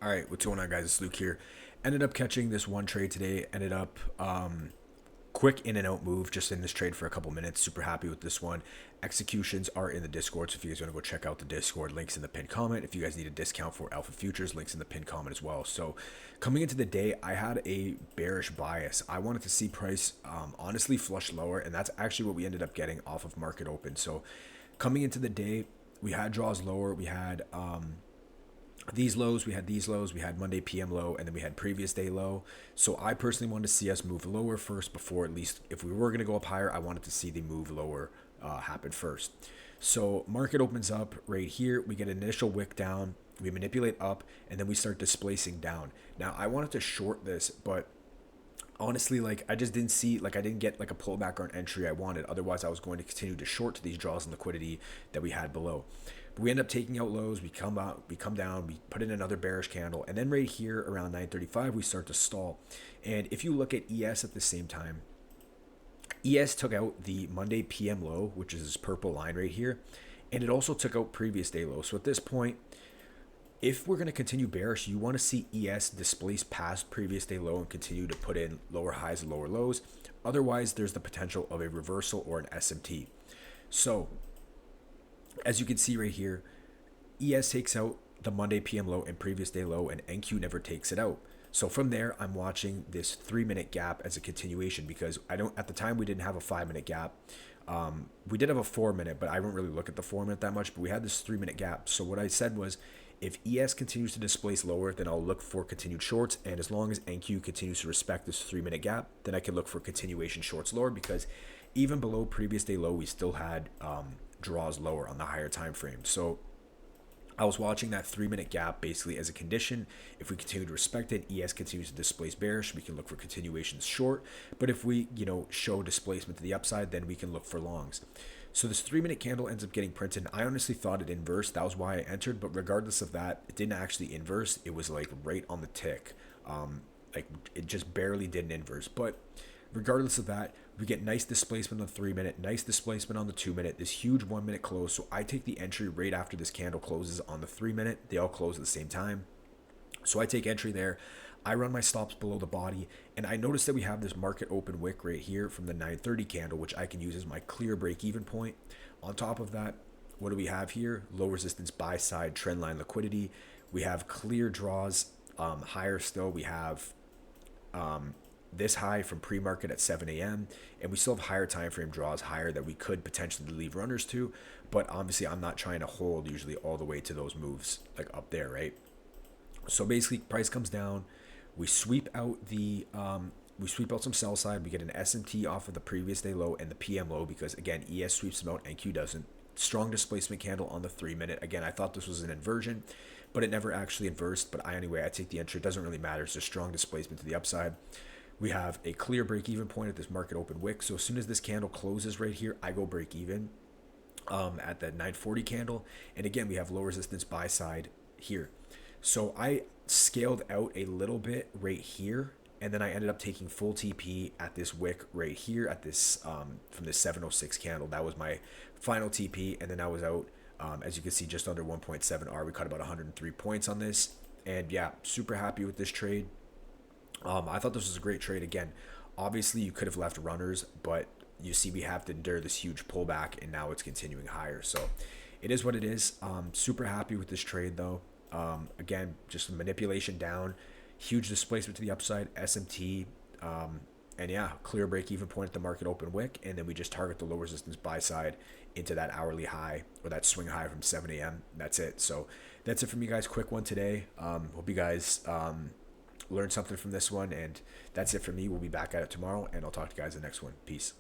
All right, what's going on, guys? It's Luke here. Ended up catching this one trade today. Ended up quick in and out move just in this trade for a couple minutes. Super happy with this one. Executions are in the Discord, so if you guys want to go check out the Discord, links in the pinned comment. If you guys need a discount for Alpha Futures, links in the pinned comment as well. So coming into the day, I had a bearish bias. I wanted to see price honestly flush lower, and that's actually what we ended up getting off of market open. So coming into the day, we had draws lower. We had these lows, we had these lows, we had Monday PM low, and then we had previous day low. So I personally wanted to see us move lower first before, at least if we were going to go up higher, I wanted to see the move lower happen first. So market opens up right here. We get an initial wick down, we manipulate up, and then we start displacing down. Now I wanted to short this, but honestly, like I just didn't see, like I didn't get like a pullback or an entry I wanted. Otherwise, I was going to continue to short to these draws and liquidity that we had below. But we end up taking out lows. We come out, we come down, we put in another bearish candle, and then right here around 9:35, we start to stall. And if you look at ES at the same time, ES took out the Monday PM low, which is this purple line right here, and it also took out previous day low. So at this point, if we're going to continue bearish, you want to see ES displace past previous day low and continue to put in lower highs and lower lows. Otherwise, there's the potential of a reversal or an SMT. So as you can see right here, ES takes out the Monday PM low and previous day low, and NQ never takes it out. So from there, I'm watching this 3-minute gap as a continuation, because I don't, at the time we didn't have a 5-minute gap. We did have a 4-minute, but I don't really look at the 4-minute that much, but we had this 3-minute gap. So what I said was, if ES continues to displace lower, then I'll look for continued shorts. And as long as NQ continues to respect this 3-minute gap, then I can look for continuation shorts lower, because even below previous day low, we still had draws lower on the higher time frame. So I was watching that 3-minute gap basically as a condition. If we continue to respect it, ES continues to displace bearish, we can look for continuations short. But if we, show displacement to the upside, then we can look for longs. So this 3-minute candle ends up getting printed. I honestly thought it inversed. That was why I entered. But regardless of that, it didn't actually inverse. It was like right on the tick. Like it just barely didn't inverse. But regardless of that, we get nice displacement on the 3-minute, nice displacement on the 2-minute, this huge 1-minute close. So I take the entry right after this candle closes on the 3-minute. They all close at the same time. So I take entry there. I run my stops below the body, and I notice that we have this market open wick right here from the 930 candle, which I can use as my clear break-even point. On top of that, what do we have here? Low resistance buy side trend line liquidity. We have clear draws higher still. We have this high from pre-market at 7 a.m. and we still have higher time frame draws higher that we could potentially leave runners to, but obviously I'm not trying to hold usually all the way to those moves like up there, right? So basically price comes down, we sweep out some sell side, we get an SMT off of the previous day low and the PM low, because again ES sweeps them out, NQ doesn't. Strong displacement candle on the 3-minute. Again, I thought this was an inversion, but it never actually inversed. But I take the entry. It doesn't really matter. It's just strong displacement to the upside. We have a clear break-even point at this market open wick. So as soon as this candle closes right here, I go break even at the 940 candle. And again, we have low resistance buy side here. So I scaled out a little bit right here, and then I ended up taking full TP at this wick right here at this from this 706 candle. That was my final TP, and then I was out. As you can see, just under 1.7 R. We cut about 103 points on this, and yeah, super happy with this trade. I thought this was a great trade. Again, obviously you could have left runners, but you see we have to endure this huge pullback, and now it's continuing higher. So it is what it is. Super happy with this trade though. Again, just manipulation down, huge displacement to the upside, SMT, and yeah, clear break even point at the market open wick, and then we just target the low resistance buy side into that hourly high or that swing high from 7 a.m. That's it. So that's it from you guys. Quick one today. Hope you guys learned something from this one, and that's it for me. We'll be back at it tomorrow, and I'll talk to you guys in the next one. Peace.